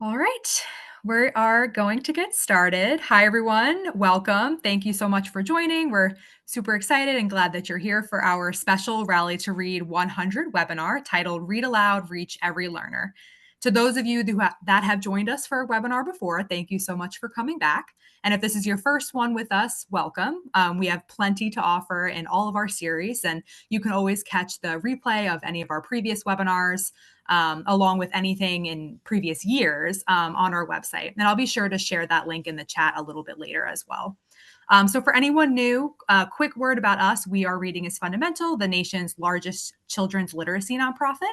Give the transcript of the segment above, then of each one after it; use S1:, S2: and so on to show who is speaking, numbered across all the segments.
S1: All right, we are going to get started. Hi, everyone. Welcome. Thank you so much for joining. We're super excited and glad that you're here for our special Rally to Read 100 webinar titled Read Aloud, Reach Every Learner. To those of you that have joined us for a webinar before, thank you so much for coming back. And if this is your first one with us, welcome. We have plenty to offer in all of our series, and you can always catch the replay of any of our previous webinars along with anything in previous years on our website. And I'll be sure to share that link in the chat a little bit later as well. So for anyone new, quick word about us. We are Reading is Fundamental, the nation's largest children's literacy nonprofit.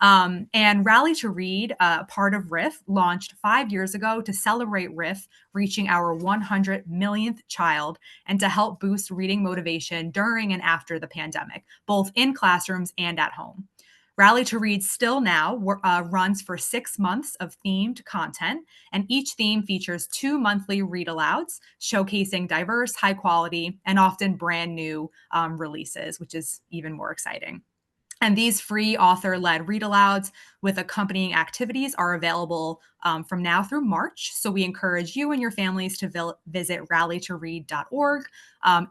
S1: And Rally to Read, part of RIF, launched 5 years ago to celebrate RIF reaching our 100 millionth child and to help boost reading motivation during and after the pandemic, both in classrooms and at home. Rally to Read still now runs for 6 months of themed content, and each theme features 2 monthly read-alouds, showcasing diverse, high quality, and often brand new releases, which is even more exciting. And these free author-led read-alouds with accompanying activities are available from now through March. So we encourage you and your families to visit rallytoread.org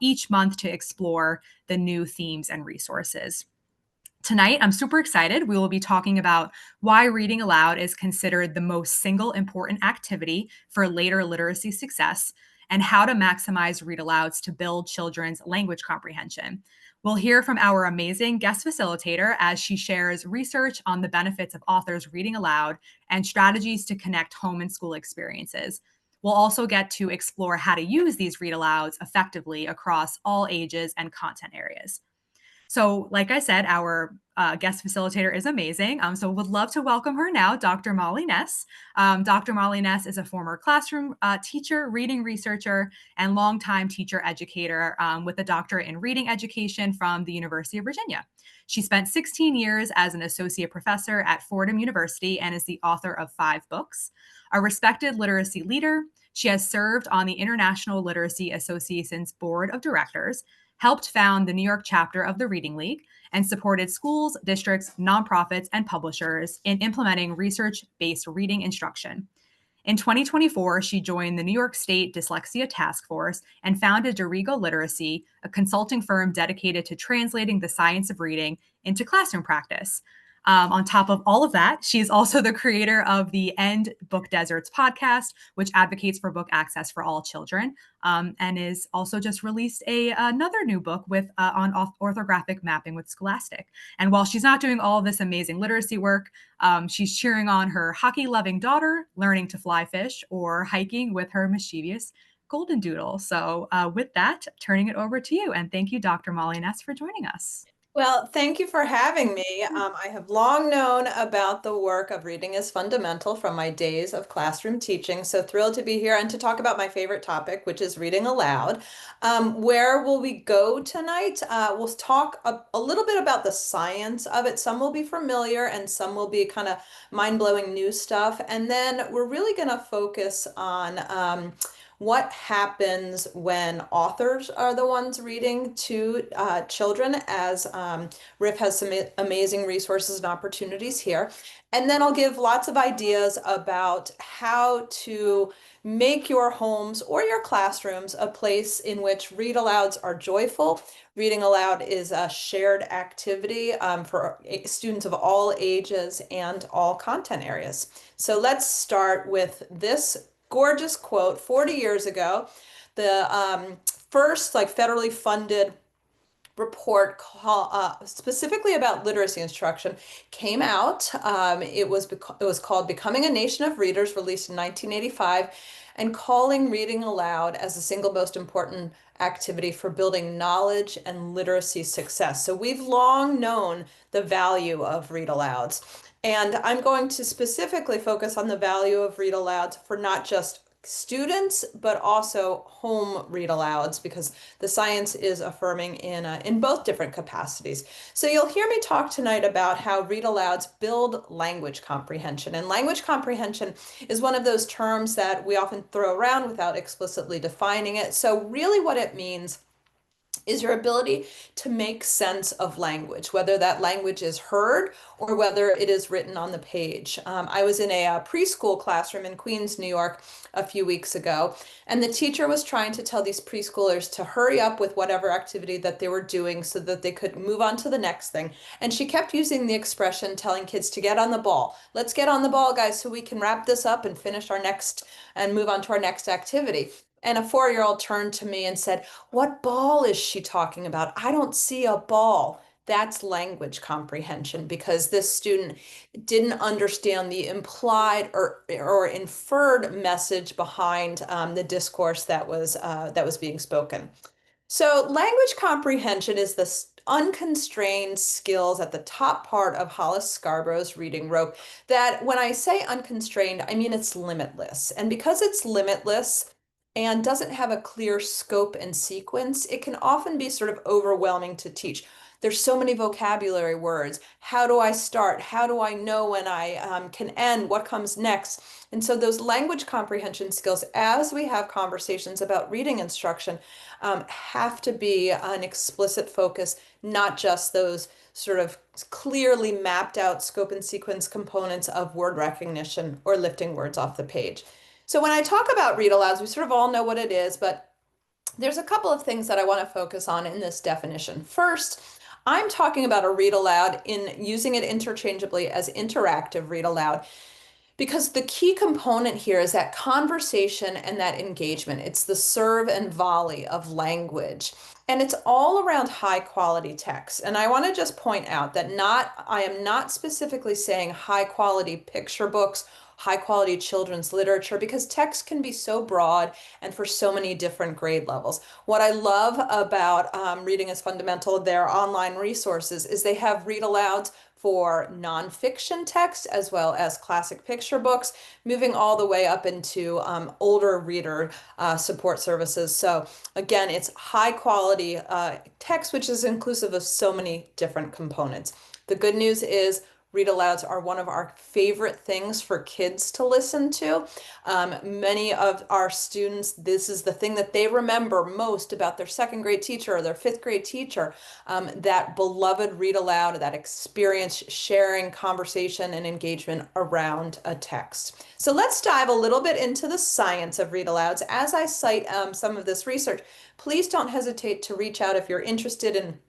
S1: each month to explore the new themes and resources. Tonight, I'm super excited. We will be talking about why reading aloud is considered the most single important activity for later literacy success and how to maximize read alouds to build children's language comprehension. We'll hear from our amazing guest facilitator as she shares research on the benefits of authors reading aloud and strategies to connect home and school experiences. We'll also get to explore how to use these read alouds effectively across all ages and content areas. So, like I said, our guest facilitator is amazing. So, would love to welcome her now, Dr. Molly Ness. Dr. Molly Ness is a former classroom teacher, reading researcher, and longtime teacher educator with a doctorate in reading education from the University of Virginia. She spent 16 years as an associate professor at Fordham University and is the author of 5 books. A respected literacy leader, she has served on the International Literacy Association's board of directors, helped found the New York chapter of the Reading League, and supported schools, districts, nonprofits, and publishers in implementing research-based reading instruction. In 2024, she joined the New York State Dyslexia Task Force and founded Dorigo Literacy, a consulting firm dedicated to translating the science of reading into classroom practice. On top of all of that, she's also the creator of the End Book Deserts podcast, which advocates for book access for all children, and is also just released another new book on orthographic mapping with Scholastic. And while she's not doing all of this amazing literacy work, she's cheering on her hockey-loving daughter, learning to fly fish, or hiking with her mischievous golden doodle. So with that, turning it over to you. And thank you, Dr. Molly Ness, for joining us.
S2: Well, thank you for having me. I have long known about the work of Reading is Fundamental from my days of classroom teaching. So thrilled to be here and to talk about my favorite topic, which is reading aloud. Where will we go tonight? We'll talk a little bit about the science of it. Some will be familiar and some will be kind of mind-blowing new stuff. And then we're really going to focus on what happens when authors are the ones reading to children, as RIF has some amazing resources and opportunities here. And then I'll give lots of ideas about how to make your homes or your classrooms a place in which read-alouds are joyful. Reading aloud is a shared activity for students of all ages and all content areas. So let's start with this gorgeous quote. 40 years ago, the first federally funded report specifically about literacy instruction came out. It was called Becoming a Nation of Readers, released in 1985, and calling reading aloud as the single most important activity for building knowledge and literacy success. So we've long known the value of read alouds. And I'm going to specifically focus on the value of read alouds for not just students, but also home read alouds, because the science is affirming in both different capacities. So you'll hear me talk tonight about how read alouds build language comprehension. And language comprehension is one of those terms that we often throw around without explicitly defining it. So really what it means is your ability to make sense of language, whether that language is heard or whether it is written on the page. I was in a preschool classroom in Queens, New York, a few weeks ago, and the teacher was trying to tell these preschoolers to hurry up with whatever activity that they were doing so that they could move on to the next thing. And she kept using the expression telling kids to get on the ball. Let's get on the ball, guys, so we can wrap this up and finish our next and move on to our next activity. And a 4-year-old turned to me and said, "What ball is she talking about? I don't see a ball." That's language comprehension because this student didn't understand the implied or inferred message behind the discourse that was being spoken. So, language comprehension is the unconstrained skills at the top part of Hollis Scarborough's reading rope. That when I say unconstrained, I mean it's limitless. And because it's limitless and doesn't have a clear scope and sequence, it can often be sort of overwhelming to teach. There's so many vocabulary words. How do I start? How do I know when I can end? What comes next? And so, those language comprehension skills, as we have conversations about reading instruction, have to be an explicit focus, not just those sort of clearly mapped out scope and sequence components of word recognition or lifting words off the page. So when I talk about read-alouds, we sort of all know what it is, but there's a couple of things that I want to focus on in this definition. First, I'm talking about a read-aloud in using it interchangeably as interactive read-aloud. Because the key component here is that conversation and that engagement. It's the serve and volley of language. And it's all around high quality text. And I want to just point out that I am not specifically saying high quality picture books, high quality children's literature, because text can be so broad and for so many different grade levels. What I love about Reading is Fundamental, their online resources, is they have read alouds for nonfiction text as well as classic picture books, moving all the way up into older reader support services. So again, it's high quality text, which is inclusive of so many different components. The good news is read alouds are one of our favorite things for kids to listen to. Many of our students, this is the thing that they remember most about their second grade teacher or their fifth grade teacher, that beloved read aloud, that experience, sharing, conversation, and engagement around a text. So let's dive a little bit into the science of read alouds. As I cite some of this research, please don't hesitate to reach out if you're interested in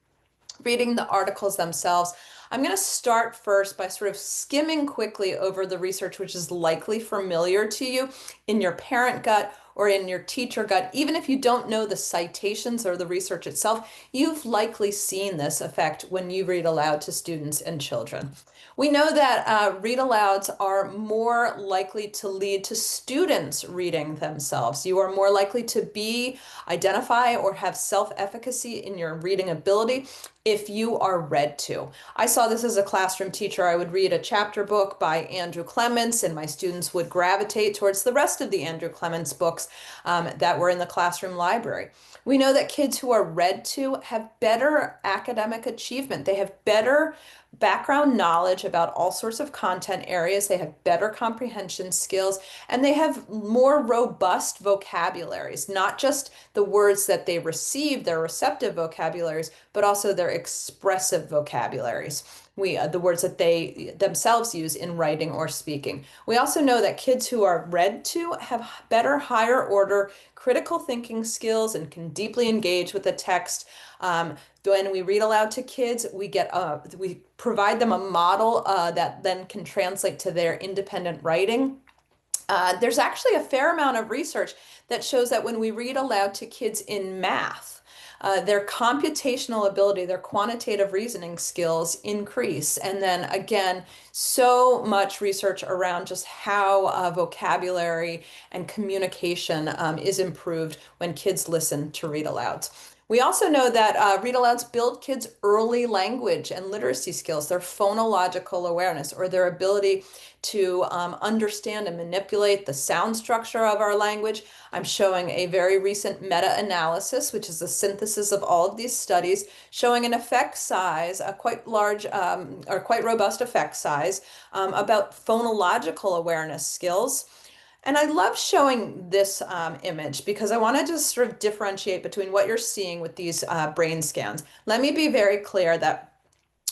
S2: reading the articles themselves. I'm going to start first by sort of skimming quickly over the research, which is likely familiar to you in your parent gut or in your teacher gut. Even if you don't know the citations or the research itself, you've likely seen this effect when you read aloud to students and children. We know that read alouds are more likely to lead to students reading themselves. You are more likely to identify or have self-efficacy in your reading ability if you are read to. I saw this as a classroom teacher. I would read a chapter book by Andrew Clements, and my students would gravitate towards the rest of the Andrew Clements books that were in the classroom library. We know that kids who are read to have better academic achievement. They have better background knowledge about all sorts of content areas. They have better comprehension skills, and they have more robust vocabularies, not just the words that they receive, their receptive vocabularies, but also their expressive vocabularies. The words that they themselves use in writing or speaking. We also know that kids who are read to have better higher order critical thinking skills and can deeply engage with the text. When we read aloud to kids, we provide them a model that then can translate to their independent writing. There's actually a fair amount of research that shows that when we read aloud to kids in math, their computational ability, their quantitative reasoning skills increase. And then again, so much research around just how vocabulary and communication is improved when kids listen to read alouds. We also know that read-alouds build kids' early language and literacy skills, their phonological awareness, or their ability to understand and manipulate the sound structure of our language. I'm showing a very recent meta-analysis, which is a synthesis of all of these studies, showing an effect size, a quite large or quite robust effect size about phonological awareness skills. And I love showing this image because I want to just sort of differentiate between what you're seeing with these brain scans. Let me be very clear that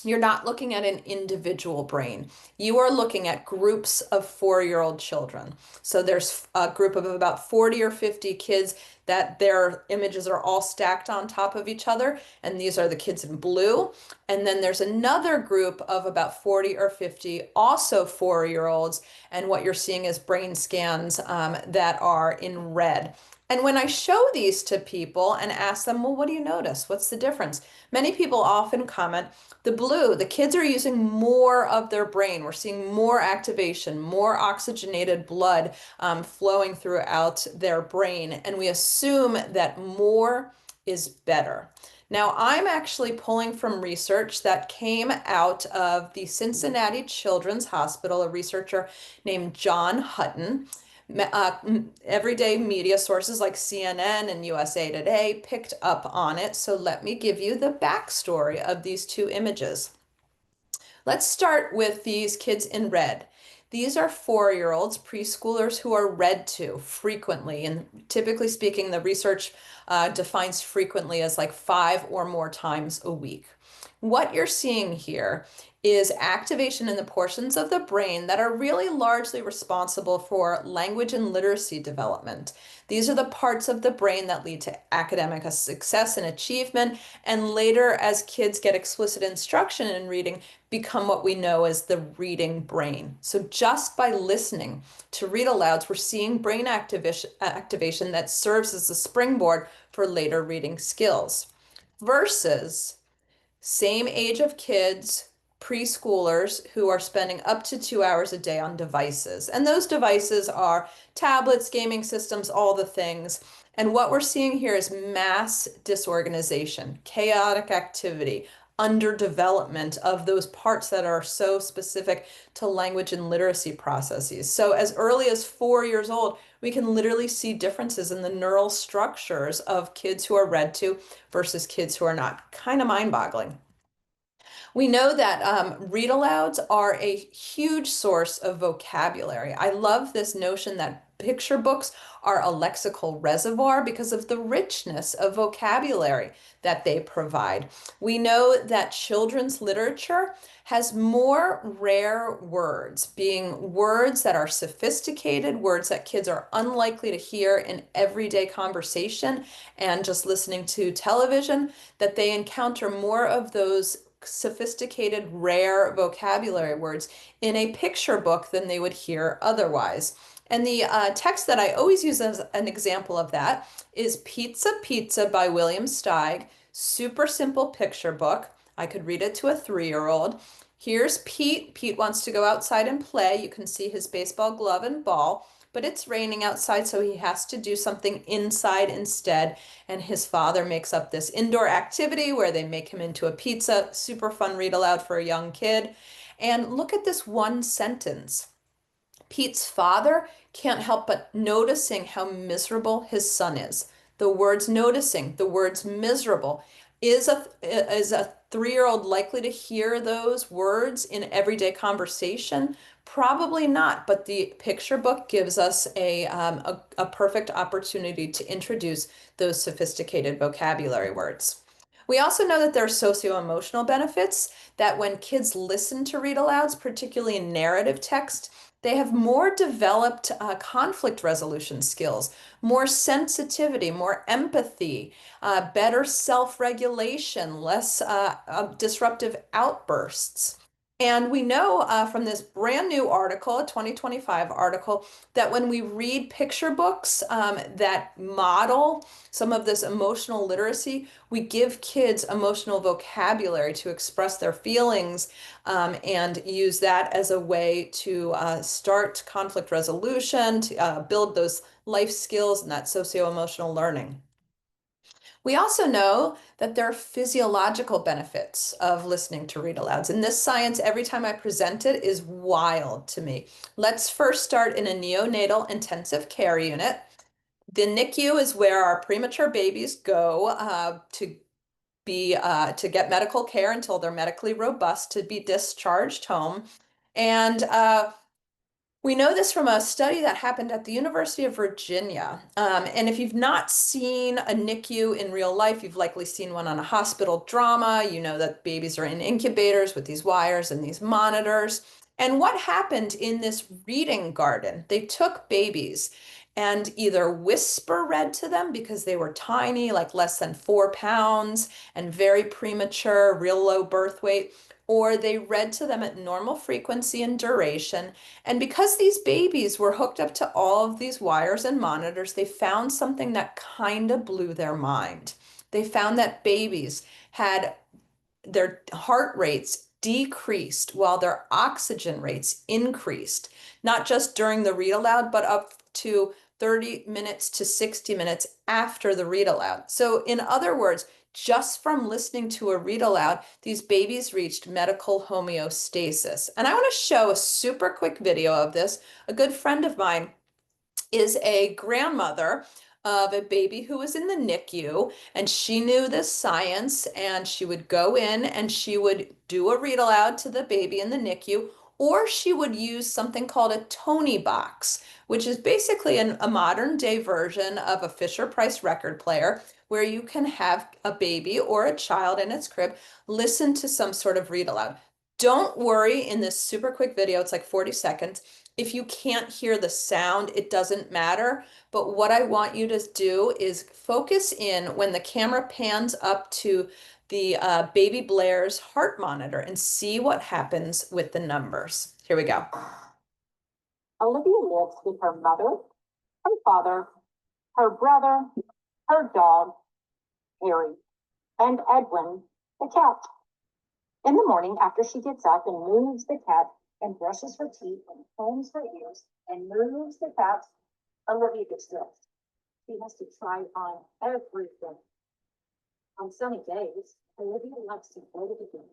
S2: you're not looking at an individual brain. You are looking at groups of 4-year-old children. So there's a group of about 40 or 50 kids that their images are all stacked on top of each other. And these are the kids in blue. And then there's another group of about 40 or 50, also 4-year-olds. And what you're seeing is brain scans that are in red. And when I show these to people and ask them, well, what do you notice? What's the difference? Many people often comment, the blue, the kids are using more of their brain. We're seeing more activation, more oxygenated blood flowing throughout their brain. And we assume that more is better. Now, I'm actually pulling from research that came out of the Cincinnati Children's Hospital, a researcher named John Hutton. Everyday media sources like CNN and USA Today picked up on it. So let me give you the backstory of these two images. Let's start with these kids in red. These are 4-year-olds, preschoolers who are read to frequently. And typically speaking, the research defines frequently as like 5 or more times a week. What you're seeing here is activation in the portions of the brain that are really largely responsible for language and literacy development. These are the parts of the brain that lead to academic success and achievement, and later, as kids get explicit instruction in reading, become what we know as the reading brain. So just by listening to read-alouds, we're seeing brain activation that serves as a springboard for later reading skills. Versus same age of kids, preschoolers who are spending up to 2 hours a day on devices. And those devices are tablets, gaming systems, all the things. And what we're seeing here is mass disorganization, chaotic activity, underdevelopment of those parts that are so specific to language and literacy processes. So as early as 4 years old, we can literally see differences in the neural structures of kids who are read to versus kids who are not. Kind of mind-boggling. We know that read-alouds are a huge source of vocabulary. I love this notion that picture books are a lexical reservoir because of the richness of vocabulary that they provide. We know that children's literature has more rare words, being words that are sophisticated, words that kids are unlikely to hear in everyday conversation and just listening to television, that they encounter more of those sophisticated, rare vocabulary words in a picture book than they would hear otherwise. And the text that I always use as an example of that is Pizza Pizza by William Steig. Super simple picture book. I could read it to a 3-year-old. Here's Pete. Pete wants to go outside and play. You can see his baseball glove and ball, but it's raining outside, so he has to do something inside instead. And his father makes up this indoor activity where they make him into a pizza. Super fun read aloud for a young kid. And look at this one sentence. Pete's father can't help but noticing how miserable his son is. The words noticing, the words miserable. Is a 3-year-old likely to hear those words in everyday conversation? Probably not, but the picture book gives us a perfect opportunity to introduce those sophisticated vocabulary words. We also know that there are socio-emotional benefits, that when kids listen to read-alouds, particularly in narrative text, they have more developed conflict resolution skills, more sensitivity, more empathy, better self-regulation, less disruptive outbursts. And we know from this brand new article, a 2025 article, that when we read picture books that model some of this emotional literacy, we give kids emotional vocabulary to express their feelings and use that as a way to start conflict resolution, to build those life skills and that socio-emotional learning. We also know that there are physiological benefits of listening to read alouds. And this science, every time I present it, is wild to me. Let's first start in a neonatal intensive care unit. The NICU is where our premature babies go to get medical care until they're medically robust to be discharged home. And We know this from a study that happened at the University of Virginia. And if you've not seen a NICU in real life, you've likely seen one on a hospital drama. You know that babies are in incubators with these wires and these monitors. And what happened in this reading garden? They took babies and either whisper read to them because they were tiny, like less than 4 pounds and very premature, real low birth weight, or they read to them at normal frequency and duration. And because these babies were hooked up to all of these wires and monitors, they found something that kind of blew their mind. They found that babies had their heart rates decreased while their oxygen rates increased, not just during the read aloud, but up to 30 minutes to 60 minutes after the read aloud. So, in other words, just from listening to a read aloud, these babies reached medical homeostasis. And I want to show a super quick video of this. A good friend of mine is a grandmother of a baby who was in the NICU, and she knew this science, and she would go in and she would do a read aloud to the baby in the NICU, or she would use something called a Tony box, which is basically a modern day version of a Fisher Price record player where you can have a baby or a child in its crib listen to some sort of read aloud. Don't worry, in this super quick video, it's like 40 seconds. If you can't hear the sound, it doesn't matter. But what I want you to do is focus in when the camera pans up to the baby Blair's heart monitor and see what happens with the numbers. Here we go.
S3: Olivia lives with her mother, her father, her brother, her dog, Harry, and Edwin, the cat. In the morning, after she gets up and moves the cat and brushes her teeth and combs her ears and moves the cat, Olivia gets dressed. She has to try on everything. On sunny days, Olivia likes to go to the gym.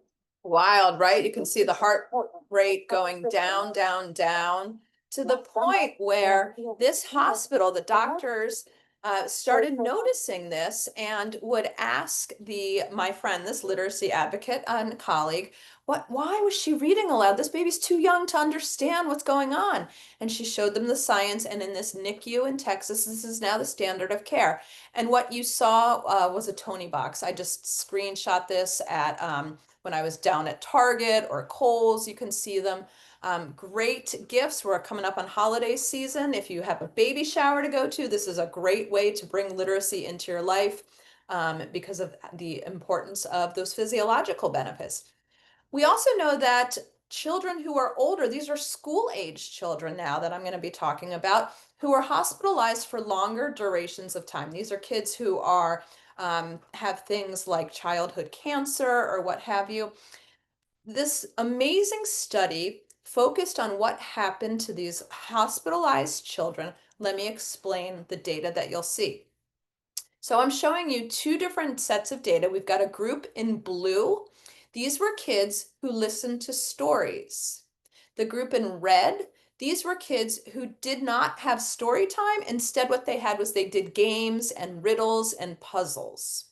S2: Wild, right? You can see the heart rate going down, down, down to the point where this hospital, the doctors started noticing this and would ask my friend, this literacy advocate and colleague, why was she reading aloud? This baby's too young to understand what's going on. And she showed them the science. And in this NICU in Texas, this is now the standard of care. And what you saw was a Tony box. I just screenshot this at when I was down at Target or Kohl's. You can see them. Great gifts. We're coming up on holiday season. If you have a baby shower to go to, this is a great way to bring literacy into your life because of the importance of those physiological benefits. We also know that children who are older, these are school-age children now that I'm going to be talking about, who are hospitalized for longer durations of time. These are kids who are have things like childhood cancer or what have you. This amazing study focused on what happened to these hospitalized children. Let me explain the data that you'll see. So I'm showing you two different sets of data. We've got a group in blue. These were kids who listened to stories. The group in red, these were kids who did not have story time. Instead, what they had was they did games and riddles and puzzles.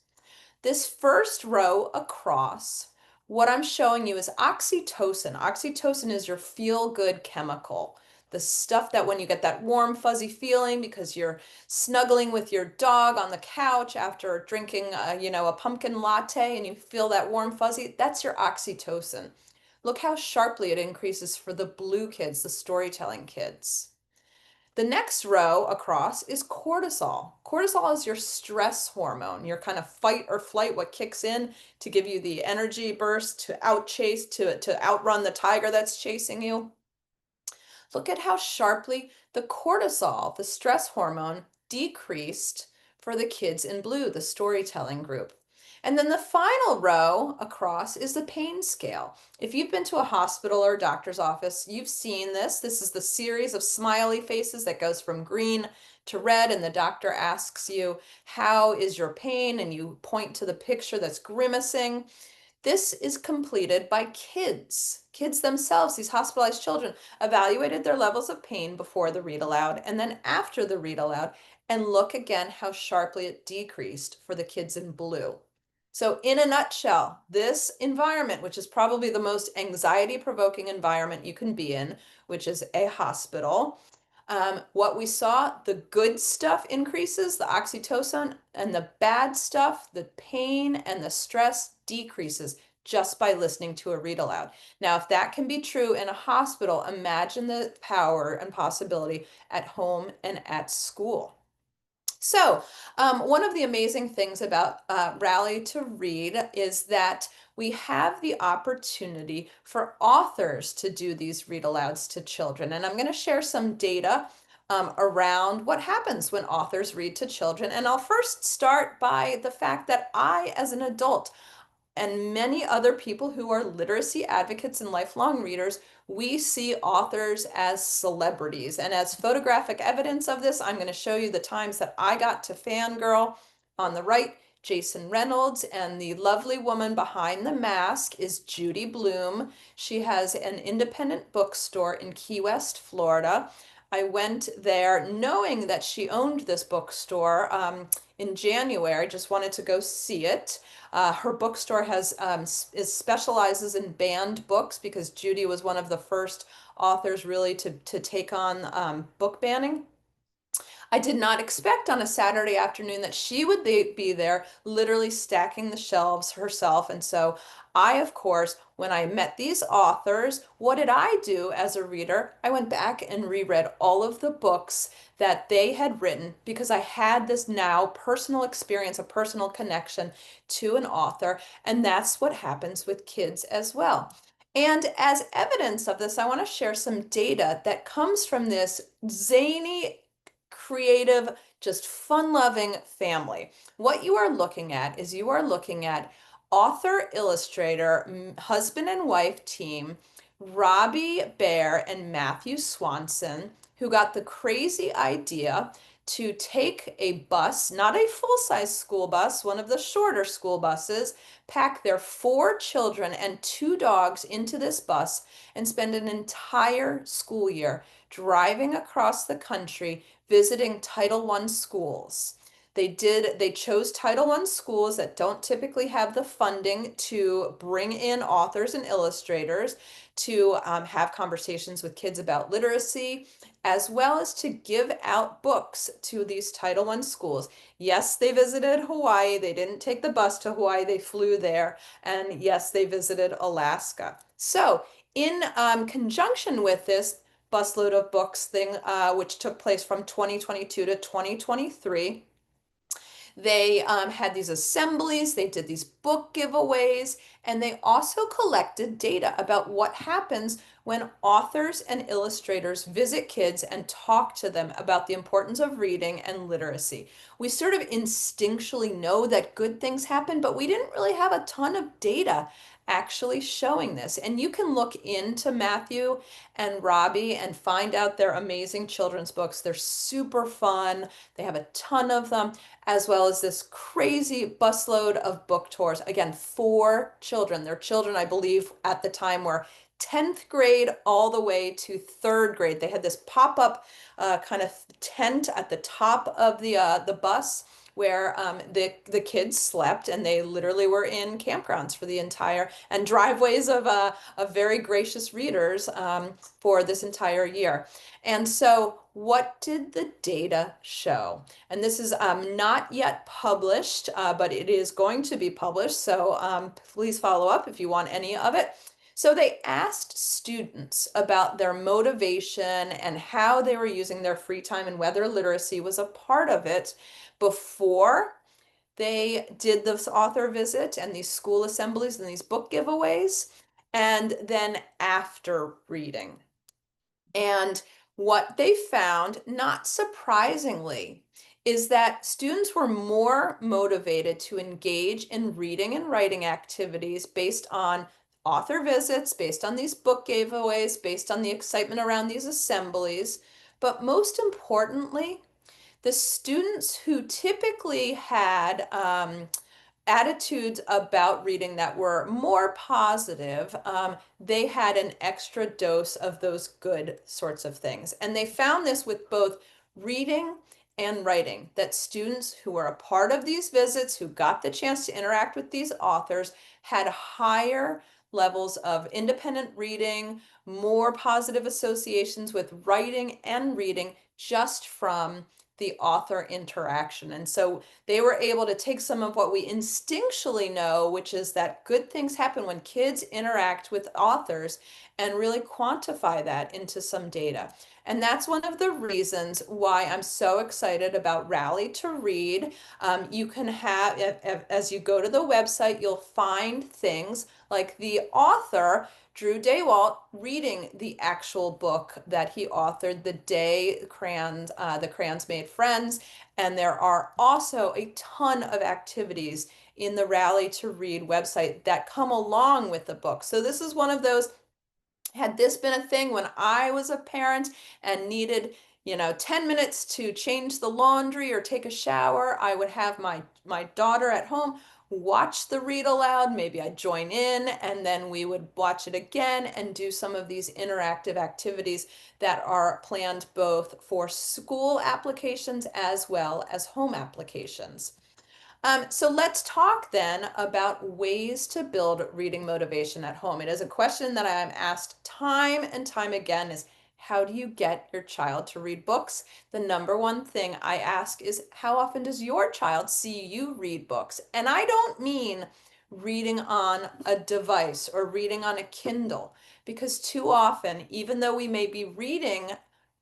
S2: This first row across, what I'm showing you is oxytocin. Oxytocin is your feel-good chemical. The stuff that when you get that warm, fuzzy feeling because you're snuggling with your dog on the couch after drinking, a pumpkin latte and you feel that warm, fuzzy, that's your oxytocin. Look how sharply it increases for the blue kids, the storytelling kids. The next row across is cortisol. Cortisol is your stress hormone, your kind of fight or flight, what kicks in to give you the energy burst to outchase, to outrun the tiger that's chasing you. Look at how sharply the cortisol, the stress hormone, decreased for the kids in blue, the storytelling group. And then the final row across is the pain scale. If you've been to a hospital or a doctor's office, you've seen this. This is the series of smiley faces that goes from green to red, and the doctor asks you, how is your pain? And you point to the picture that's grimacing. This is completed by kids themselves, these hospitalized children, evaluated their levels of pain before the read aloud and then after the read aloud, and look again how sharply it decreased for the kids in blue. So in a nutshell, this environment, which is probably the most anxiety-provoking environment you can be in, which is a hospital, what we saw, the good stuff increases, the oxytocin, and the bad stuff, the pain and the stress decreases just by listening to a read aloud. Now, if that can be true in a hospital, imagine the power and possibility at home and at school. So, one of the amazing things about Rally to Read is that we have the opportunity for authors to do these read alouds to children. And I'm going to share some data around what happens when authors read to children. And I'll first start by the fact that I, as an adult, and many other people who are literacy advocates and lifelong readers, we see authors as celebrities. And as photographic evidence of this, I'm going to show you the times that I got to fangirl. On the right, Jason Reynolds, and the lovely woman behind the mask is Judy Bloom. She has an independent bookstore in Key West, Florida. I went there knowing that she owned this bookstore in January. I just wanted to go see it. Her bookstore specializes in banned books because Judy was one of the first authors really to take on book banning. I did not expect on a Saturday afternoon that she would be there literally stacking the shelves herself. And so I, of course, when I met these authors, what did I do as a reader? I went back and reread all of the books that they had written because I had this now personal experience, a personal connection to an author. And that's what happens with kids as well. And as evidence of this, I want to share some data that comes from this zany, creative, just fun-loving family. What you are looking at is you are looking at author, illustrator, husband and wife team, Robbie Bear and Matthew Swanson, who got the crazy idea to take a bus, not a full-size school bus, one of the shorter school buses, pack their 4 children and 2 dogs into this bus and spend an entire school year driving across the country visiting Title I schools. They chose Title I schools that don't typically have the funding to bring in authors and illustrators to have conversations with kids about literacy, as well as to give out books to these Title I schools. Yes, they visited Hawaii. They didn't take the bus to Hawaii, they flew there. And yes, they visited Alaska. So, in conjunction with this busload of books thing, which took place from 2022 to 2023, they had these assemblies, they did these book giveaways, and they also collected data about what happens when authors and illustrators visit kids and talk to them about the importance of reading and literacy. We sort of instinctually know that good things happen, but we didn't really have a ton of data actually showing this. And you can look into Matthew and Robbie and find out their amazing children's books. They're super fun. They have a ton of them, as well as this crazy busload of book tours. Again, 4 children. Their children, I believe, at the time were 10th grade all the way to 3rd grade. They had this pop-up kind of tent at the top of the bus where the kids slept, and they literally were in campgrounds for the entire, and driveways of very gracious readers for this entire year. And so what did the data show? And this is not yet published, but it is going to be published. So please follow up if you want any of it. So they asked students about their motivation and how they were using their free time and whether literacy was a part of it before they did this author visit and these school assemblies and these book giveaways, and then after reading. And what they found, not surprisingly, is that students were more motivated to engage in reading and writing activities based on author visits, based on these book giveaways, based on the excitement around these assemblies. But most importantly, the students who typically had attitudes about reading that were more positive, they had an extra dose of those good sorts of things. And they found this with both reading and writing, that students who were a part of these visits, who got the chance to interact with these authors, had higher levels of independent reading, more positive associations with writing and reading just from the author interaction. And so they were able to take some of what we instinctually know, which is that good things happen when kids interact with authors, and really quantify that into some data. And that's one of the reasons why I'm so excited about Rally to Read. You can have, as you go to the website, you'll find things like the author, Drew Daywalt, reading the actual book that he authored, The Day the Crayons Made Friends. And there are also a ton of activities in the Rally to Read website that come along with the book. So this is one of those, had this been a thing when I was a parent and needed, 10 minutes to change the laundry or take a shower, I would have my daughter at home watch the read aloud. Maybe I'd join in, and then we would watch it again and do some of these interactive activities that are planned both for school applications as well as home applications. So let's talk then about ways to build reading motivation at home. It is a question that I am asked time and time again, is how do you get your child to read books? The number one thing I ask is, how often does your child see you read books? And I don't mean reading on a device or reading on a Kindle, because too often, even though we may be reading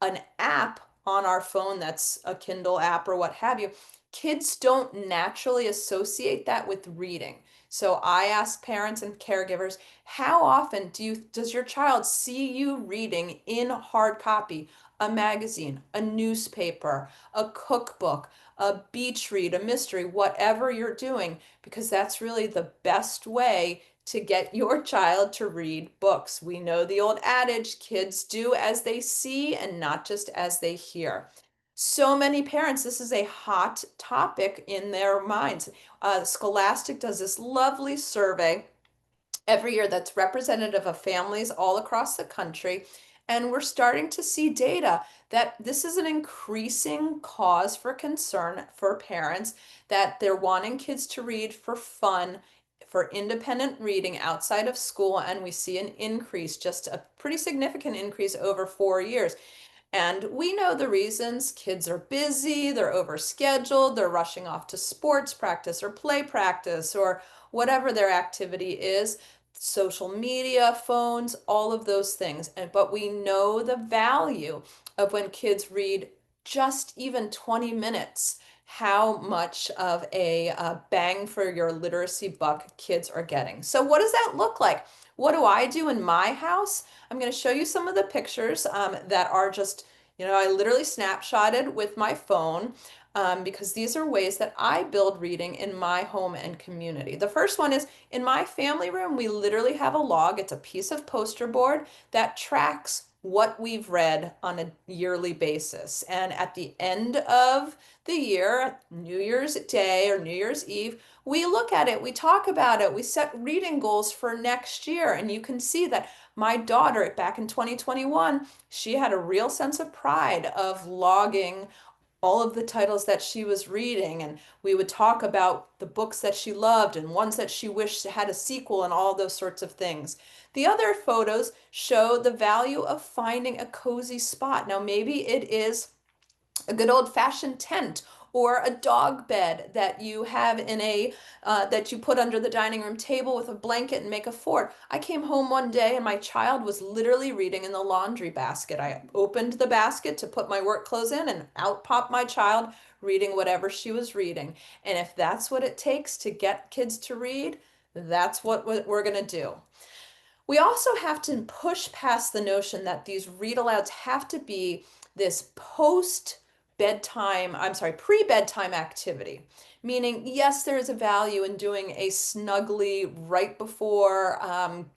S2: an app on our phone that's a Kindle app or what have you, kids don't naturally associate that with reading. So I ask parents and caregivers, how often does your child see you reading in hard copy, a magazine, a newspaper, a cookbook, a beach read, a mystery, whatever you're doing, because that's really the best way to get your child to read books. We know the old adage, kids do as they see and not just as they hear. So many parents, this is a hot topic in their minds. Scholastic does this lovely survey every year that's representative of families all across the country. And we're starting to see data that this is an increasing cause for concern for parents, that they're wanting kids to read for fun, for independent reading outside of school. And we see an increase, just a pretty significant increase over 4 years. And we know the reasons. Kids are busy, they're overscheduled, they're rushing off to sports practice or play practice or whatever their activity is, social media, phones, all of those things. But we know the value of when kids read just even 20 minutes, how much of a bang for your literacy buck kids are getting. So what does that look like? What do I do in my house? I'm going to show you some of the pictures that are just, I literally snapshotted with my phone, because these are ways that I build reading in my home and community. The first one is, in my family room, we literally have a log. It's a piece of poster board that tracks what we've read on a yearly basis. And at the end of the year, New Year's Day or New Year's Eve, we look at it, we talk about it, we set reading goals for next year. And you can see that my daughter, back in 2021, she had a real sense of pride of logging all of the titles that she was reading, and we would talk about the books that she loved and ones that she wished had a sequel and all those sorts of things. The other photos show the value of finding a cozy spot. Now, maybe it is a good old-fashioned tent or a dog bed that you have in a that you put under the dining room table with a blanket and make a fort. I came home one day and my child was literally reading in the laundry basket. I opened the basket to put my work clothes in, and out popped my child reading whatever she was reading. And if that's what it takes to get kids to read, that's what we're going to do. We also have to push past the notion that these read alouds have to be this pre-bedtime activity. Meaning, yes, there is a value in doing a snuggly right before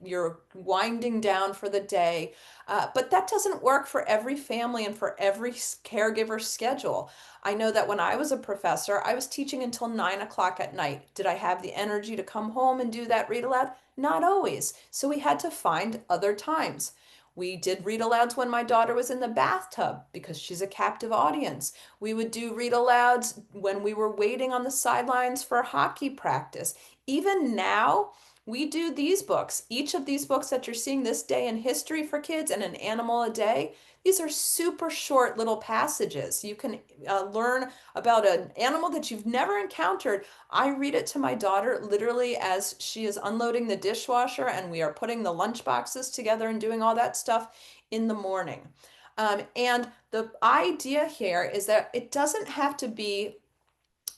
S2: you're winding down for the day, but that doesn't work for every family and for every caregiver schedule. I know that when I was a professor, I was teaching until 9 o'clock at night. Did I have the energy to come home and do that read aloud? Not always. So we had to find other times. We did read alouds when my daughter was in the bathtub because she's a captive audience. We would do read alouds when we were waiting on the sidelines for hockey practice. Even now, we do these books. Each of these books that you're seeing, This Day in History for Kids and An Animal a Day, these are super short little passages. You can learn about an animal that you've never encountered. I read it to my daughter literally as she is unloading the dishwasher and we are putting the lunch boxes together and doing all that stuff in the morning. And the idea here is that it doesn't have to be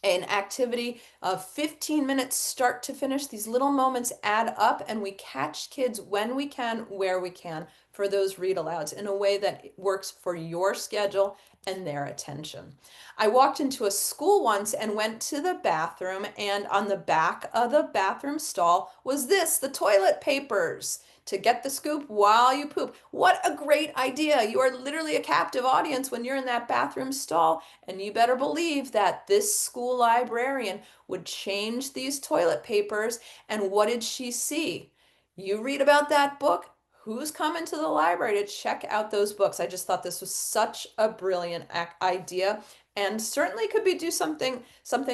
S2: an activity of 15 minutes start to finish. These little moments add up and we catch kids when we can, where we can for those read alouds in a way that works for your schedule and their attention. I walked into a school once and went to the bathroom, and on the back of the bathroom stall was this, the toilet papers to get the scoop while you poop. What a great idea. You are literally a captive audience when you're in that bathroom stall, and you better believe that this school librarian would change these toilet papers. And what did she see? You read about that book. Who's coming to the library to check out those books? I just thought this was such a brilliant idea, and certainly could be do something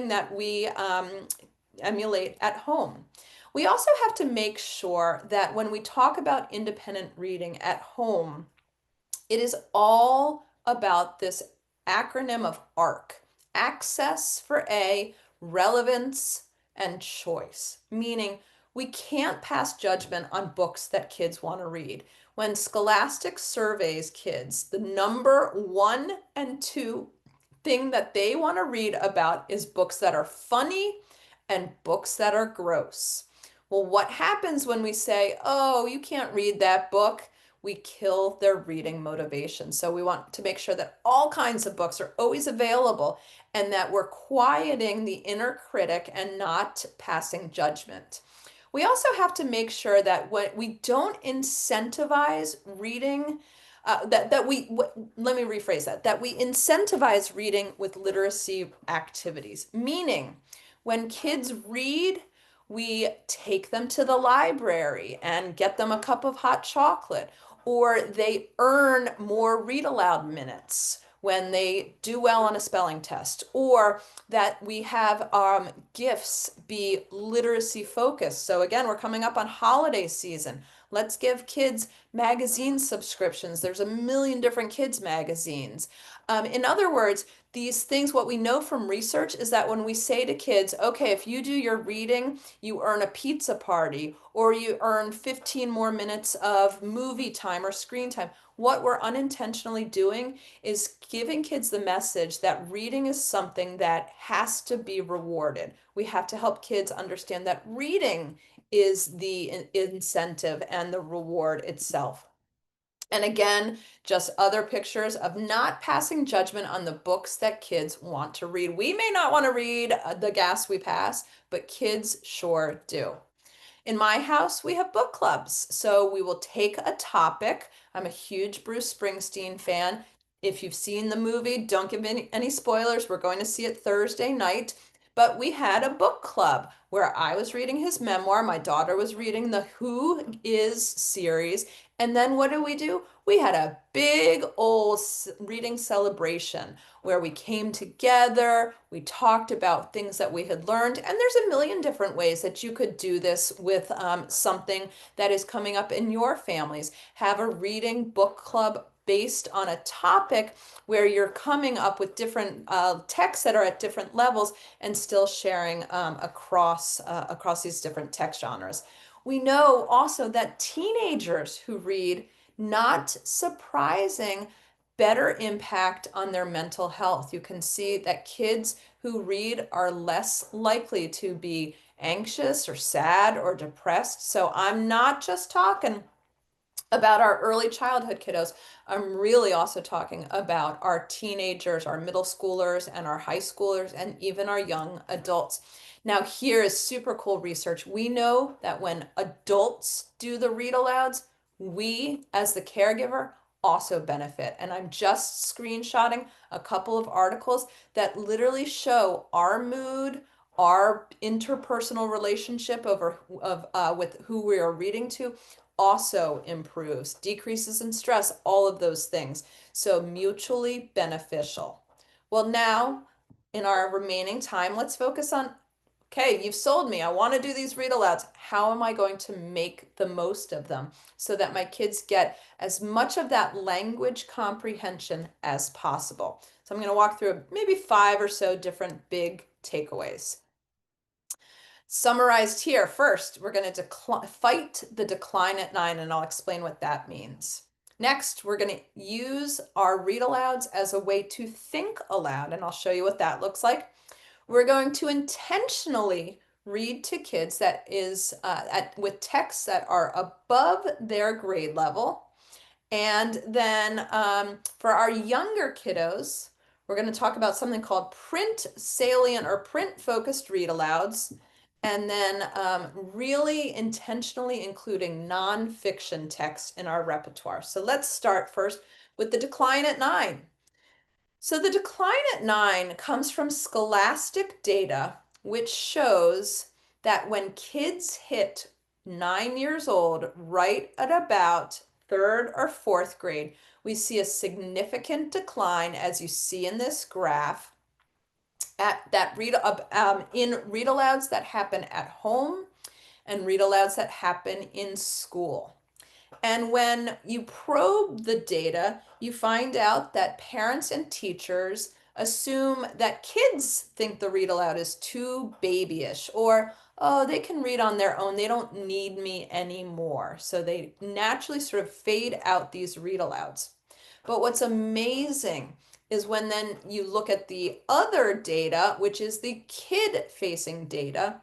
S2: that we emulate at home. We also have to make sure that when we talk about independent reading at home, it is all about this acronym of ARC: access for A, relevance, and choice. Meaning, we can't pass judgment on books that kids want to read. When Scholastic surveys kids, the number one and two thing that they want to read about is books that are funny and books that are gross. Well, what happens when we say, oh, you can't read that book? We kill their reading motivation. So we want to make sure that all kinds of books are always available and that we're quieting the inner critic and not passing judgment. We also have to make sure that when we don't incentivize reading, let me rephrase that we incentivize reading with literacy activities, meaning when kids read, we take them to the library and get them a cup of hot chocolate, or they earn more read aloud minutes when they do well on a spelling test, or that we have gifts be literacy focused. So again, we're coming up on holiday season. Let's give kids magazine subscriptions. There's a million different kids magazines. In other words, these things, what we know from research is that when we say to kids, okay, if you do your reading, you earn a pizza party, or you earn 15 more minutes of movie time or screen time, what we're unintentionally doing is giving kids the message that reading is something that has to be rewarded. We have to help kids understand that reading is the incentive and the reward itself. And again, just other pictures of not passing judgment on the books that kids want to read. We may not want to read the gas we pass, but kids sure do. In my house, we have book clubs. So we will take a topic. I'm a huge Bruce Springsteen fan. If you've seen the movie, don't give any spoilers. We're going to see it Thursday night. But we had a book club where I was reading his memoir. My daughter was reading the Who Is series. And then what did we do? We had a big old reading celebration where we came together, we talked about things that we had learned, and there's a million different ways that you could do this with something that is coming up in your families. Have a reading book club based on a topic where you're coming up with different texts that are at different levels and still sharing across these different text genres. We know also that teenagers who read, not surprising, better impact on their mental health. You can see that kids who read are less likely to be anxious or sad or depressed. So I'm not just talking about our early childhood kiddos. I'm really also talking about our teenagers, our middle schoolers, and our high schoolers, and even our young adults. Now, here is super cool research. We know that when adults do the read alouds, we, as the caregiver, also benefit. And I'm just screenshotting a couple of articles that literally show our mood, our interpersonal relationship with who we are reading to, also improves, decreases in stress, all of those things. So mutually beneficial. Well, now in our remaining time, let's focus on, okay, you've sold me. I want to do these read alouds. How am I going to make the most of them so that my kids get as much of that language comprehension as possible? So I'm going to walk through maybe 5 or so different big takeaways. Summarized here, first, we're going to fight the decline at 9, and I'll explain what that means. Next, we're going to use our read alouds as a way to think aloud, and I'll show you what that looks like. We're going to intentionally read to kids with texts that are above their grade level. And then for our younger kiddos, we're going to talk about something called print salient or print focused read alouds. And then really intentionally including nonfiction text in our repertoire. So let's start first with the decline at 9. So the decline at 9 comes from scholastic data, which shows that when kids hit 9 years old, right at about 3rd or 4th grade, we see a significant decline, as you see in this graph, in read alouds that happen at home and read alouds that happen in school. And when you probe the data, you find out that parents and teachers assume that kids think the read aloud is too babyish, or, oh, they can read on their own. They don't need me anymore. So they naturally sort of fade out these read alouds. But what's amazing is when then you look at the other data, which is the kid facing data,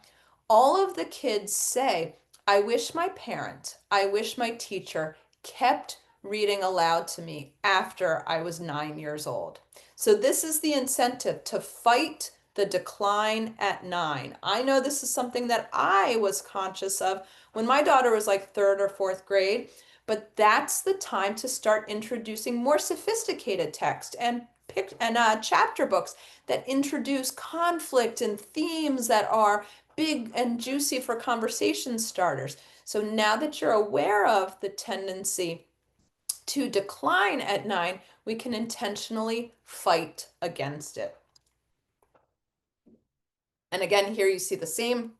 S2: all of the kids say, I wish my parent, I wish my teacher kept reading aloud to me after I was 9 years old. So this is the incentive to fight the decline at 9. I know this is something that I was conscious of when my daughter was like 3rd or 4th grade, but that's the time to start introducing more sophisticated text and chapter books that introduce conflict and themes that are big and juicy for conversation starters. So now that you're aware of the tendency to decline at 9, we can intentionally fight against it. And again, here you see the same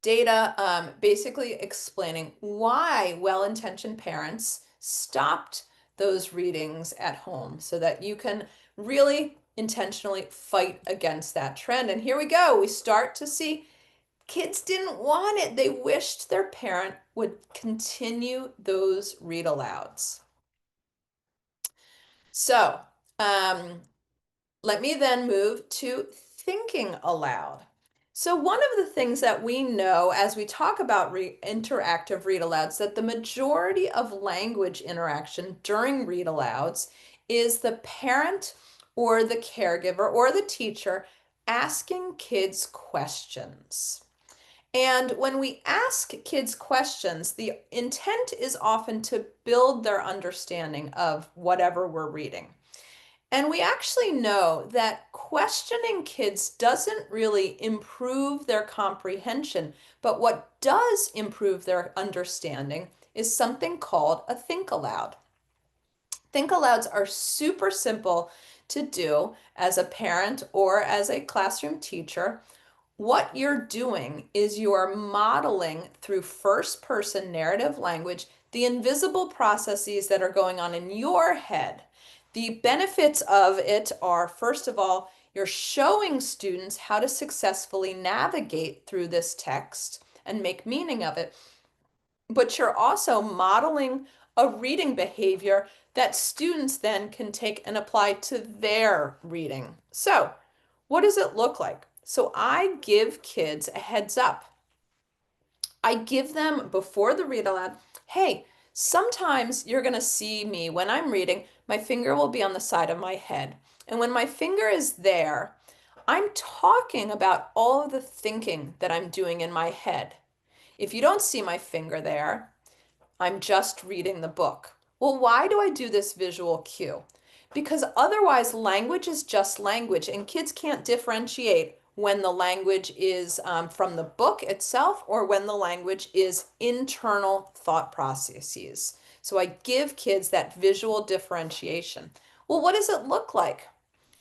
S2: data basically explaining why well-intentioned parents stopped those readings at home so that you can really intentionally fight against that trend. And here we go. We start to see kids didn't want it. They wished their parent would continue those read alouds. So let me then move to thinking aloud. So one of the things that we know as we talk about interactive read alouds, that the majority of language interaction during read alouds is the parent or the caregiver or the teacher asking kids questions. And when we ask kids questions, the intent is often to build their understanding of whatever we're reading. And we actually know that questioning kids doesn't really improve their comprehension, but what does improve their understanding is something called a think aloud. Think alouds are super simple to do as a parent or as a classroom teacher. What you're doing is you are modeling through first person narrative language the invisible processes that are going on in your head. The benefits of it are, first of all, you're showing students how to successfully navigate through this text and make meaning of it, but you're also modeling a reading behavior that students then can take and apply to their reading. So, what does it look like? So I give kids a heads up. I give them before the read aloud, hey, sometimes you're going to see me when I'm reading, my finger will be on the side of my head. And when my finger is there, I'm talking about all of the thinking that I'm doing in my head. If you don't see my finger there, I'm just reading the book. Well, why do I do this visual cue? Because otherwise language is just language and kids can't differentiate when the language is from the book itself or when the language is internal thought processes. So I give kids that visual differentiation. Well, what does it look like?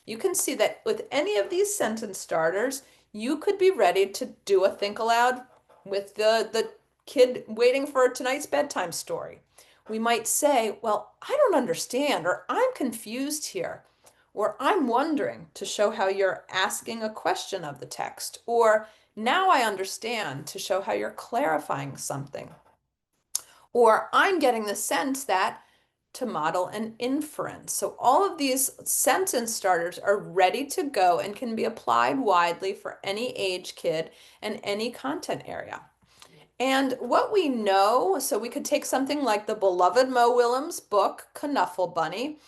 S2: You can see that with any of these sentence starters, you could be ready to do a think aloud with the kid waiting for tonight's bedtime story. We might say, well, I don't understand, or I'm confused here, or I'm wondering, to show how you're asking a question of the text, or now I understand, to show how you're clarifying something, or I'm getting the sense that, to model an inference. So all of these sentence starters are ready to go and can be applied widely for any age kid and any content area. And what we know, so we could take something like the beloved Mo Willems book, Knuffle Bunny,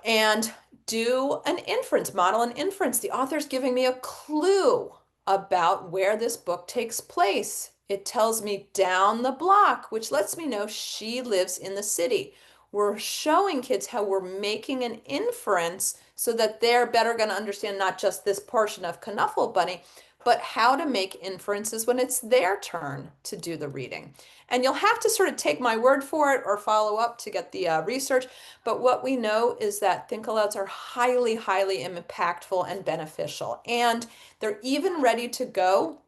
S2: and do an inference, model an inference. The author's giving me a clue about where this book takes place. It tells me down the block, which lets me know she lives in the city. We're showing kids how we're making an inference so that they're better going to understand not just this portion of Knuffle Bunny, but how to make inferences when it's their turn to do the reading. And you'll have to sort of take my word for it or follow up to get the research. But what we know is that think alouds are highly, highly impactful and beneficial. And they're even ready to go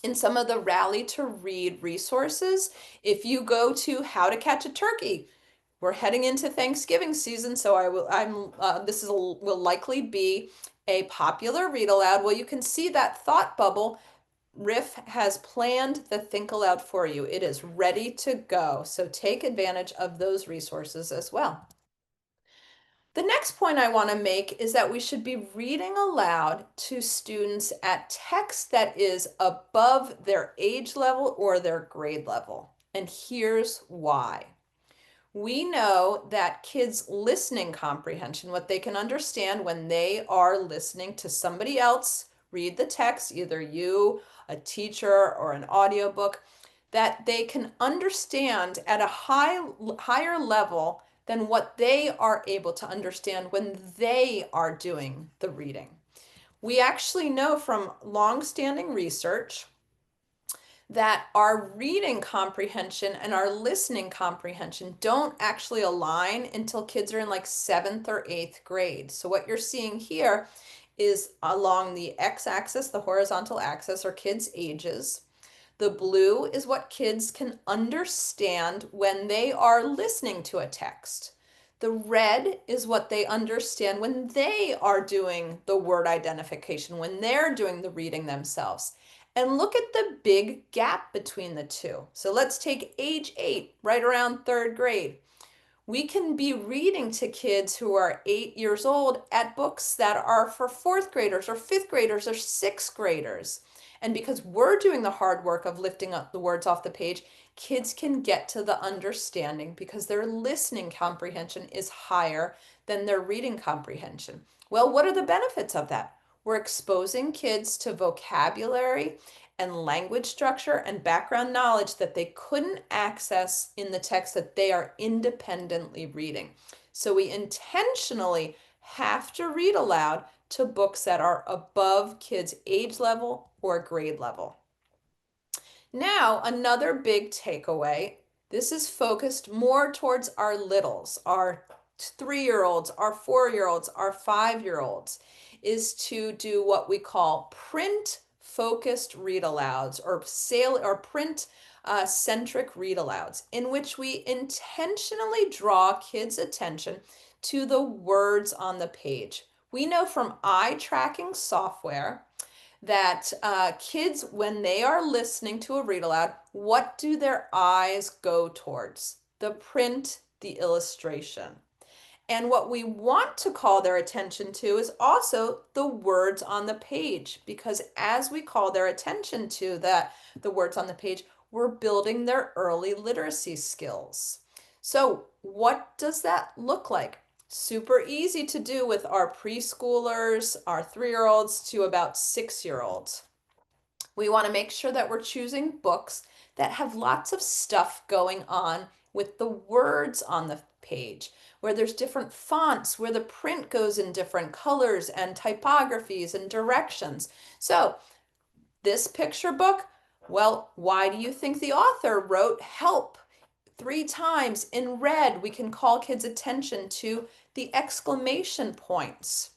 S2: in some of the Rally to Read resources. If you go to How to Catch a Turkey, we're heading into Thanksgiving season, so will likely be a popular read aloud. Well, you can see that thought bubble. Riff has planned the think aloud for you. It is ready to go. So take advantage of those resources as well. The next point I want to make is that we should be reading aloud to students at text that is above their age level or their grade level. And here's why. We know that kids' listening comprehension, what they can understand when they are listening to somebody else read the text, either you, a teacher, or an audiobook, that they can understand at a higher level than what they are able to understand when they are doing the reading. We actually know from long-standing research that our reading comprehension and our listening comprehension don't actually align until kids are in like 7th or 8th grade. So what you're seeing here is along the x-axis, the horizontal axis, are kids' ages. The blue is what kids can understand when they are listening to a text. The red is what they understand when they are doing the word identification, when they're doing the reading themselves. And look at the big gap between the two. So let's take age 8, right around 3rd grade. We can be reading to kids who are 8 years old at books that are for 4th graders or 5th graders or 6th graders. And because we're doing the hard work of lifting up the words off the page, kids can get to the understanding because their listening comprehension is higher than their reading comprehension. Well, what are the benefits of that? We're exposing kids to vocabulary and language structure and background knowledge that they couldn't access in the text that they are independently reading. So we intentionally have to read aloud to books that are above kids' age level or grade level. Now, another big takeaway, this is focused more towards our littles, our 3-year-olds, our 4-year-olds, our 5-year-olds, is to do what we call print focused read alouds or print centric read alouds, in which we intentionally draw kids' attention to the words on the page. We know from eye tracking software that kids, when they are listening to a read aloud, what do their eyes go towards? The print, the illustration. And what we want to call their attention to is also the words on the page, because as we call their attention to the words on the page, we're building their early literacy skills. So what does that look like? Super easy to do with our preschoolers, our 3-year-olds to about 6-year-olds. We want to make sure that we're choosing books that have lots of stuff going on with the words on the page, where there's different fonts, where the print goes in different colors and typographies and directions. So this picture book, well, why do you think the author wrote help 3 times in red? We can call kids' attention to the exclamation points.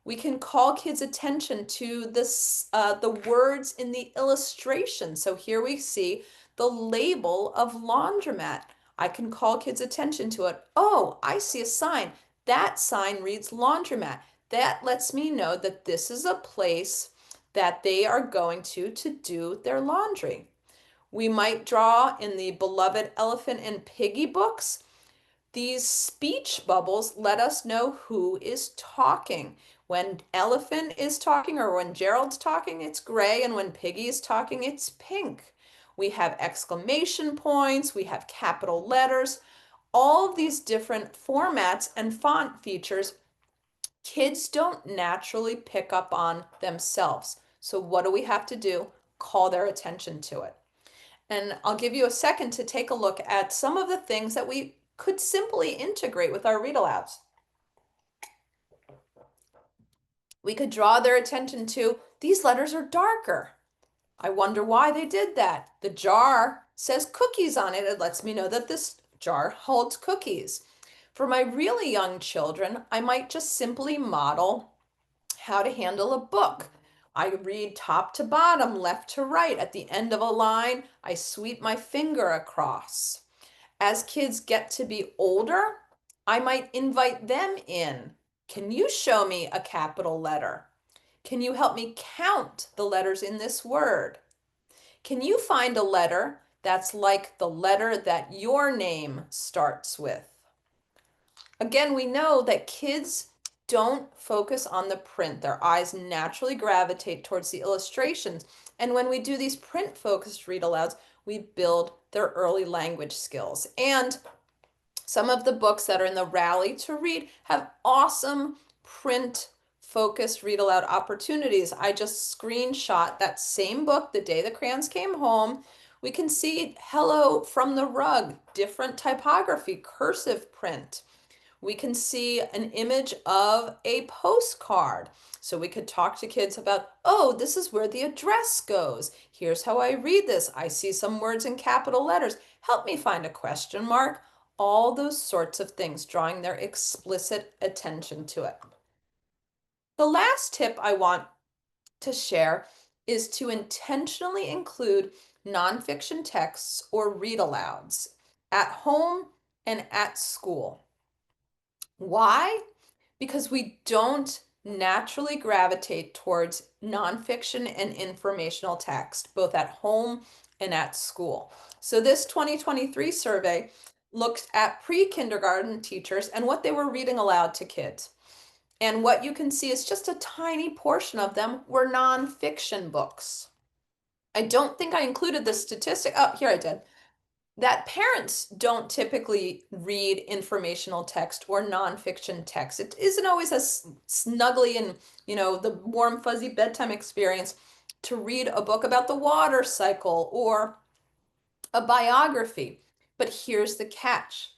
S2: We can call kids' attention to the words in the illustration. So here we see the label of laundromat. I can call kids' attention to it. Oh, I see a sign. That sign reads laundromat. That lets me know that this is a place that they are going to do their laundry. We might draw in the beloved Elephant and Piggy books. These speech bubbles let us know who is talking. When Elephant is talking or when Gerald's talking, it's gray, and when Piggy is talking, it's pink. We have exclamation points, we have capital letters, all of these different formats and font features kids don't naturally pick up on themselves. So what do we have to do? Call their attention to it. And I'll give you a second to take a look at some of the things that we could simply integrate with our read-alouds. We could draw their attention to these letters are darker. I wonder why they did that. The jar says cookies on it. It lets me know that this jar holds cookies. For my really young children, I might just simply model how to handle a book. I read top to bottom, left to right. At the end of a line, I sweep my finger across. As kids get to be older, I might invite them in. Can you show me a capital letter? Can you help me count the letters in this word? Can you find a letter that's like the letter that your name starts with? Again, we know that kids don't focus on the print. Their eyes naturally gravitate towards the illustrations. And when we do these print-focused read-alouds, we build their early language skills. And some of the books that are in the Rally to Read have awesome print-focused read-aloud opportunities. I just screenshot that same book, The Day the Crayons Came Home. We can see Hello from the Rug, different typography, cursive print. We can see an image of a postcard. So we could talk to kids about, oh, this is where the address goes. Here's how I read this. I see some words in capital letters. Help me find a question mark. All those sorts of things, drawing their explicit attention to it. The last tip I want to share is to intentionally include nonfiction texts or read-alouds at home and at school. Why? Because we don't naturally gravitate towards nonfiction and informational text, both at home and at school. So this 2023 survey looked at pre-kindergarten teachers and what they were reading aloud to kids. And what you can see is just a tiny portion of them were nonfiction books. I don't think I included the statistic. Oh, here I did. That parents don't typically read informational text or nonfiction text. It isn't always as snuggly and, the warm, fuzzy bedtime experience to read a book about the water cycle or a biography. But here's the catch.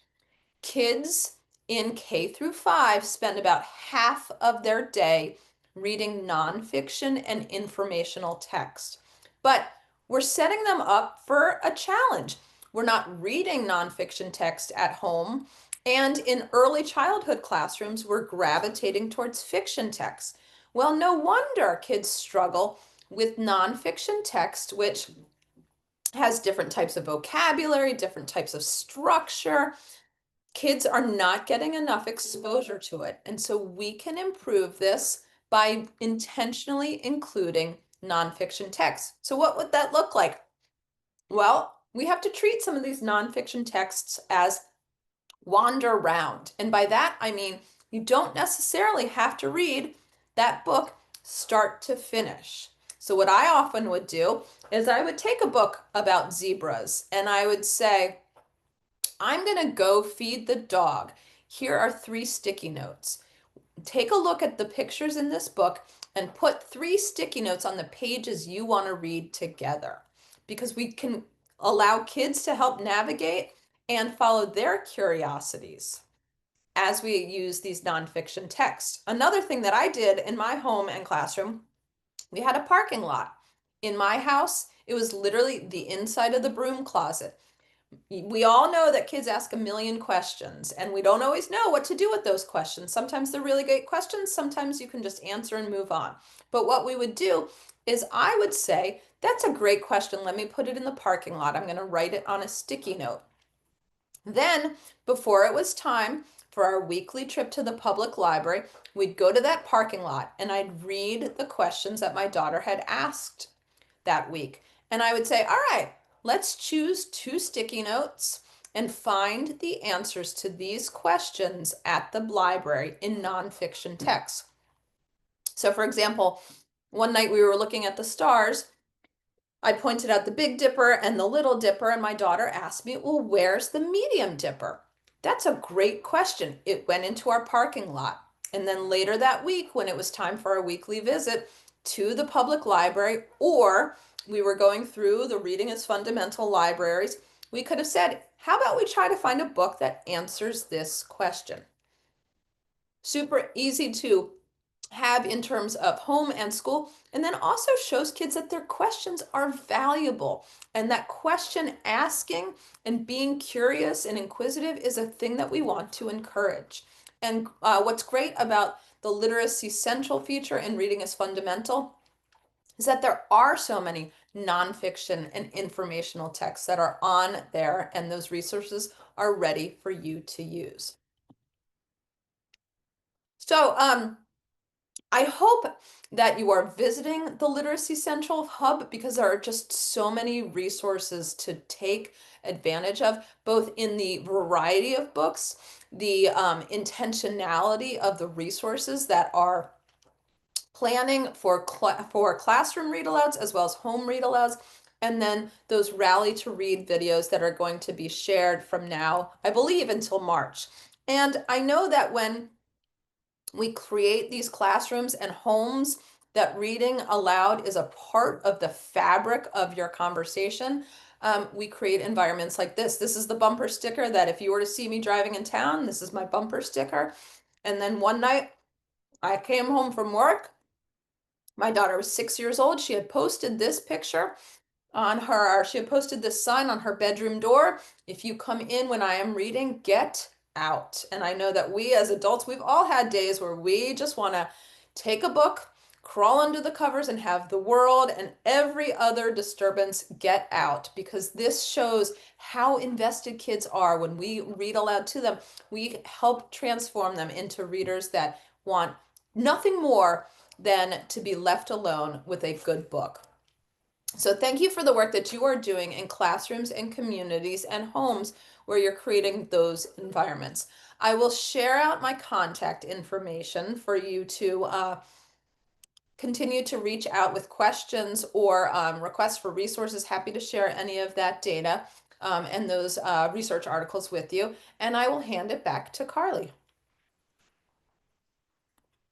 S2: Kids in K through 5 spend about half of their day reading nonfiction and informational text. But we're setting them up for a challenge. We're not reading nonfiction text at home, and in early childhood classrooms, we're gravitating towards fiction text. Well, no wonder kids struggle with nonfiction text, which has different types of vocabulary, different types of structure. Kids are not getting enough exposure to it. And so we can improve this by intentionally including nonfiction text. So what would that look like? Well, we have to treat some of these nonfiction texts as wander round. And by that, I mean, you don't necessarily have to read that book start to finish. So what I often would do is I would take a book about zebras and I would say, I'm going to go feed the dog. Here are 3 sticky notes. Take a look at the pictures in this book and put 3 sticky notes on the pages you want to read together, because we can allow kids to help navigate and follow their curiosities as we use these nonfiction texts. Another thing that I did in my home and classroom, we had a parking lot. In my house, it was literally the inside of the broom closet. We all know that kids ask a million questions, and we don't always know what to do with those questions. Sometimes they're really great questions, sometimes you can just answer and move on. But what we would do is I would say, that's a great question. Let me put it in the parking lot. I'm going to write it on a sticky note. Then, before it was time for our weekly trip to the public library, we'd go to that parking lot and I'd read the questions that my daughter had asked that week. And I would say, all right, let's choose 2 sticky notes and find the answers to these questions at the library in nonfiction texts. So, for example, one night we were looking at the stars. I pointed out the Big Dipper and the Little Dipper, and my daughter asked me, well, where's the Medium Dipper? That's a great question. It went into our parking lot. And then later that week, when it was time for our weekly visit to the public library, or we were going through the Reading is Fundamental libraries, we could have said, how about we try to find a book that answers this question? Super easy to have in terms of home and school, and then also shows kids that their questions are valuable, and that question asking and being curious and inquisitive is a thing that we want to encourage. And what's great about the Literacy Central feature in Reading is Fundamental is that there are so many nonfiction and informational texts that are on there, and those resources are ready for you to use. So, I hope that you are visiting the Literacy Central Hub, because there are just so many resources to take advantage of, both in the variety of books, the intentionality of the resources that are planning for classroom read-alouds as well as home read-alouds, and then those Rally to Read videos that are going to be shared from now, I believe, until March. And I know that when we create these classrooms and homes that reading aloud is a part of the fabric of your conversation, we create environments like this. This is the bumper sticker that if you were to see me driving in town, this is my bumper sticker. And then one night I came home from work. My daughter was 6 years old. She had posted this picture on her, she had posted this sign on her bedroom door: if you come in when I am reading, get out. And I know that we as adults, we've all had days where we just want to take a book, crawl under the covers, and have the world and every other disturbance get out, because this shows how invested kids are. When we read aloud to them, we help transform them into readers that want nothing more than to be left alone with a good book. So thank you for the work that you are doing in classrooms and communities and homes where you're creating those environments. I will share out my contact information for you to continue to reach out with questions or requests for resources. Happy to share any of that data and those research articles with you. And I will hand it back to Carly.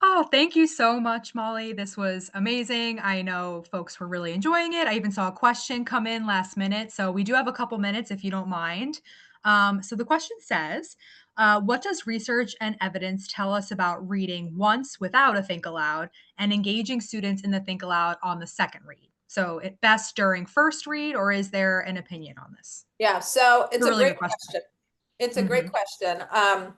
S1: Oh, thank you so much, Molly. This was amazing. I know folks were really enjoying it. I even saw a question come in last minute. So we do have a couple minutes if you don't mind. So the question says, what does research and evidence tell us about reading once without a think aloud and engaging students in the think aloud on the second read? So it best during first read, or is there an opinion on this?
S2: Yeah, so
S1: It's
S2: it's
S1: a
S2: a
S1: really
S2: great
S1: good question.
S2: question. It's a great
S1: Mhm.
S2: question.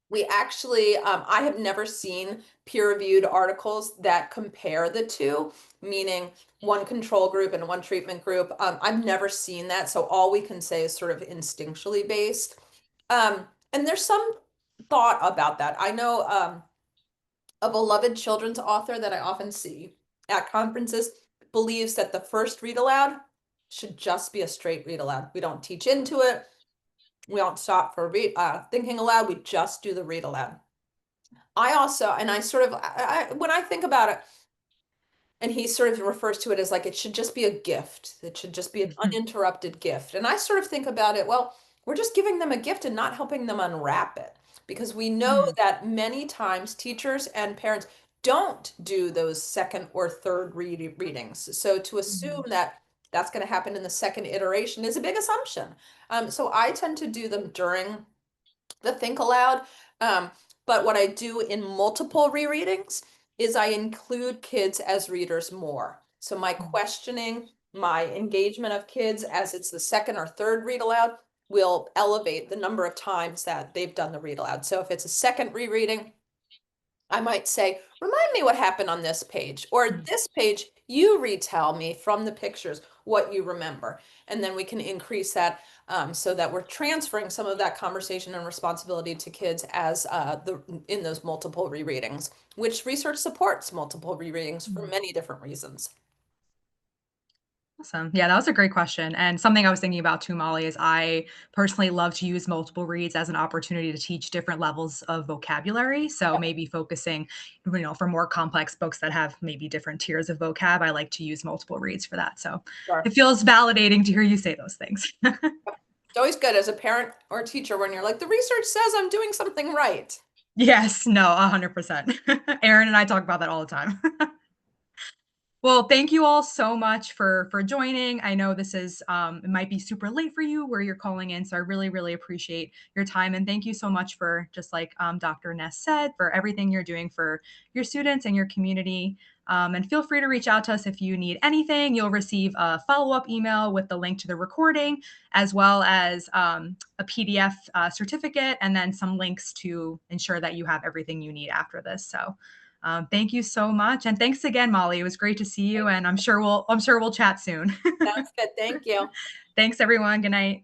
S2: We actually, I have never seen peer-reviewed articles that compare the two, meaning one control group and one treatment group. I've never seen that, so all we can say is sort of instinctually based. And there's some thought about that. I know a beloved children's author that I often see at conferences believes that the first read aloud should just be a straight read aloud. We don't teach into it. We don't stop for thinking aloud. We just do the read aloud. I also, and I sort of, when I think about it, and he sort of refers to it as like it should just be a gift. It should just be an
S1: Mhm.
S2: uninterrupted gift. And I sort of think about it, well, we're just giving them a gift and not helping them unwrap it. Because we know
S1: Mm.
S2: that many times teachers and parents don't do those second or third readings. So to assume
S1: Mhm.
S2: that that's going to happen in the second iteration is a big assumption. So I tend to do them during the think aloud. But what I do in multiple rereadings is I include kids as readers more. So my questioning, my engagement of kids as it's the second or third read aloud will elevate the number of times that they've done the read aloud. So if it's a second rereading, I might say, remind me what happened on this page, or this page, you retell me from the pictures what you remember. And then we can increase that so that we're transferring some of that conversation and responsibility to kids as in those multiple rereadings, which research supports multiple rereadings for many different reasons.
S1: Awesome. Yeah, that was a great question. And something I was thinking about too, Molly, is I personally love to use multiple reads as an opportunity to teach different levels of vocabulary. So maybe focusing, for more complex books that have maybe different tiers of vocab, I like to use multiple reads for that. So
S2: Sure.
S1: it feels validating to hear you say those things.
S2: It's always good as a parent or a teacher when you're like, the research says I'm doing something right.
S1: Yes, no, 100%. Erin and I talk about that all the time. Well, thank you all so much for joining. I know this is it might be super late for you where you're calling in, so I really really appreciate your time, and thank you so much for, just like Dr. Ness said, for everything you're doing for your students and your community. And feel free to reach out to us if you need anything. You'll receive a follow-up email with the link to the recording, as well as a PDF certificate, and then some links to ensure that you have everything you need after this. So. Thank you so much, and thanks again, Molly. It was great to see you, and I'm sure we'll chat soon.
S2: Sounds good. Thank you.
S1: Thanks, everyone. Good night.